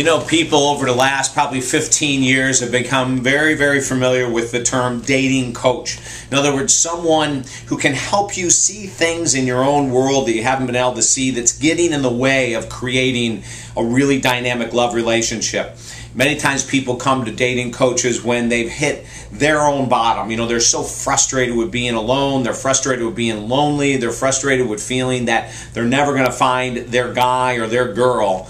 You know, people over the last probably 15 years have become very, very familiar with the term dating coach. In other words, someone who can help you see things in your own world that you haven't been able to see that's getting in the way of creating a really dynamic love relationship. Many times people come to dating coaches when they've hit their own bottom. You know, they're so frustrated with being alone, they're frustrated with being lonely, they're frustrated with feeling that they're never going to find their guy or their girl.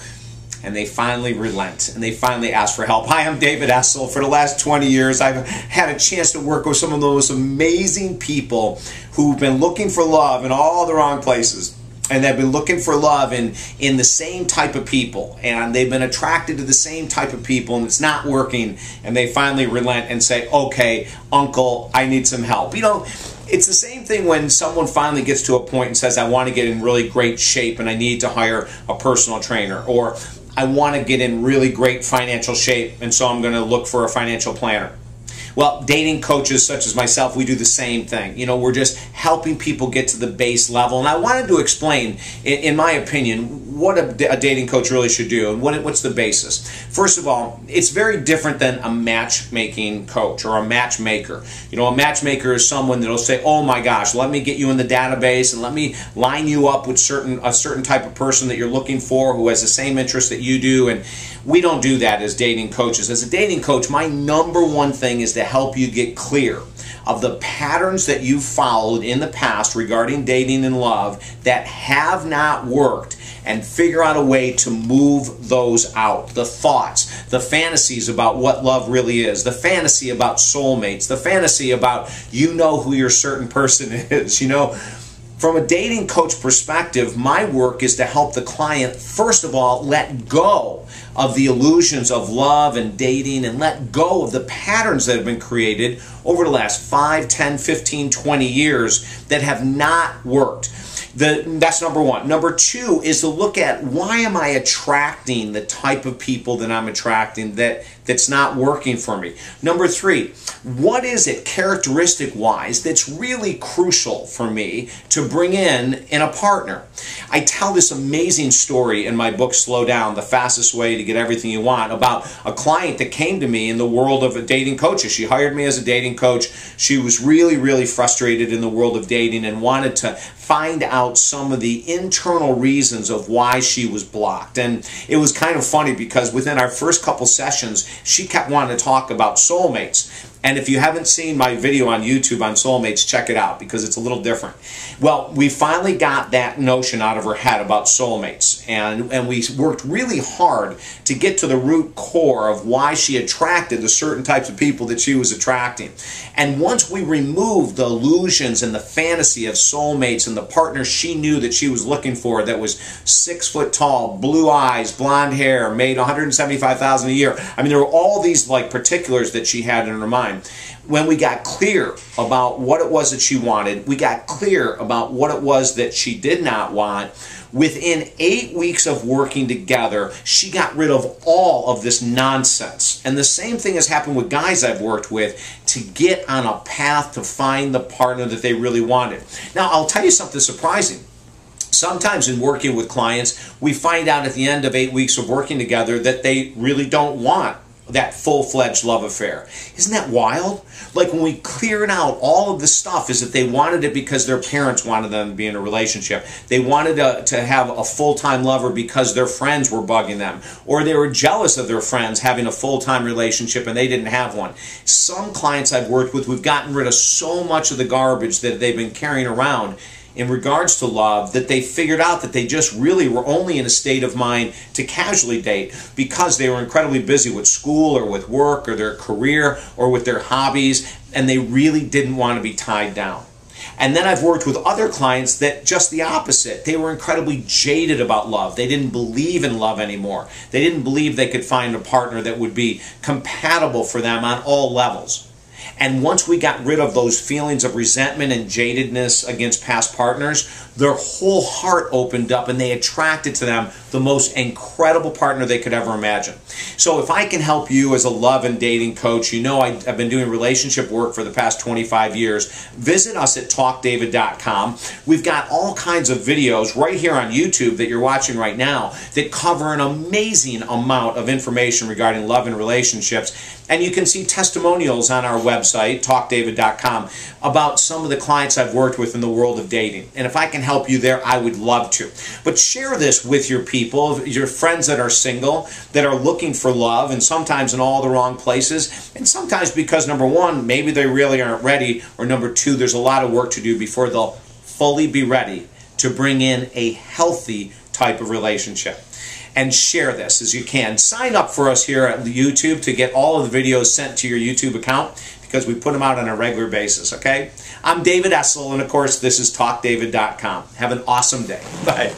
And they finally relent, and they finally ask for help. Hi, I'm David Essel. For the last 20 years, I've had a chance to work with some of those amazing people who've been looking for love in all the wrong places. And they've been looking for love in the same type of people. And they've been attracted to the same type of people, and it's not working. And they finally relent and say, okay, uncle, I need some help. You know, it's the same thing when someone finally gets to a point and says, I want to get in really great shape and I need to hire a personal trainer. Or I want to get in really great financial shape, and so I'm going to look for a financial planner. Well, dating coaches such as myself, we do the same thing. You know, we're just helping people get to the base level. And I wanted to explain, in my opinion, what a dating coach really should do and what's the basis. First of all, it's very different than a matchmaking coach or a matchmaker. You know, a matchmaker is someone that'll say, oh my gosh, let me get you in the database and let me line you up with a certain type of person that you're looking for who has the same interests that you do. And we don't do that as dating coaches. As a dating coach, my number one thing is to help you get clear of the patterns that you've followed in the past regarding dating and love that have not worked, and figure out a way to move those out. The thoughts, the fantasies about what love really is, the fantasy about soulmates, the fantasy about you know who your certain person is. You know, from a dating coach perspective, my work is to help the client, first of all, let go of the illusions of love and dating and let go of the patterns that have been created over the last 5, 10, 15, 20 years that have not worked. That's number one. Number two is to look at, why am I attracting the type of people that I'm attracting that's not working for me? Number three, what is it characteristic-wise that's really crucial for me to bring in a partner? I tell this amazing story in my book, Slow Down, The Fastest Way to Get Everything You Want, about a client that came to me in the world of dating coaches. She hired me as a dating coach. She was really, really frustrated in the world of dating and wanted to find out some of the internal reasons of why she was blocked. And it was kind of funny because within our first couple sessions, she kept wanting to talk about soulmates. And if you haven't seen my video on YouTube on soulmates, check it out because it's a little different. Well, we finally got that notion out of her head about soulmates. And we worked really hard to get to the root core of why she attracted the certain types of people that she was attracting. And once we removed the illusions and the fantasy of soulmates and the partner she knew that she was looking for that was 6 foot tall, blue eyes, blonde hair, made $175,000 a year. I mean, there were all these like particulars that she had in her mind. When we got clear about what it was that she wanted, we got clear about what it was that she did not want, within 8 weeks of working together, she got rid of all of this nonsense. And the same thing has happened with guys I've worked with to get on a path to find the partner that they really wanted. Now, I'll tell you something surprising. Sometimes in working with clients, we find out at the end of 8 weeks of working together that they really don't want that full-fledged love affair. Isn't that wild? Like when we cleared out all of the stuff, is that they wanted it because their parents wanted them to be in a relationship. They wanted to have a full-time lover because their friends were bugging them. Or they were jealous of their friends having a full-time relationship and they didn't have one. Some clients I've worked with, we've gotten rid of so much of the garbage that they've been carrying around in regards to love, that they figured out that they just really were only in a state of mind to casually date because they were incredibly busy with school or with work or their career or with their hobbies, and they really didn't want to be tied down. And then I've worked with other clients that just the opposite. They were incredibly jaded about love. They didn't believe in love anymore. They didn't believe they could find a partner that would be compatible for them on all levels. And once we got rid of those feelings of resentment and jadedness against past partners, their whole heart opened up and they attracted to them the most incredible partner they could ever imagine. So if I can help you as a love and dating coach, you know I've been doing relationship work for the past 25 years. Visit us at talkdavid.com. We've got all kinds of videos right here on YouTube that you're watching right now that cover an amazing amount of information regarding love and relationships. And you can see testimonials on our website, talkdavid.com, about some of the clients I've worked with in the world of dating. And if I can help you there, I would love to. But share this with your people, your friends that are single, that are looking for love, and sometimes in all the wrong places. And sometimes because, number one, maybe they really aren't ready, or number two, there's a lot of work to do before they'll fully be ready to bring in a healthy type of relationship. And share this as you can. Sign up for us here at YouTube to get all of the videos sent to your YouTube account, because we put them out on a regular basis, okay? I'm David Essel, and of course, this is TalkDavid.com. Have an awesome day. Bye.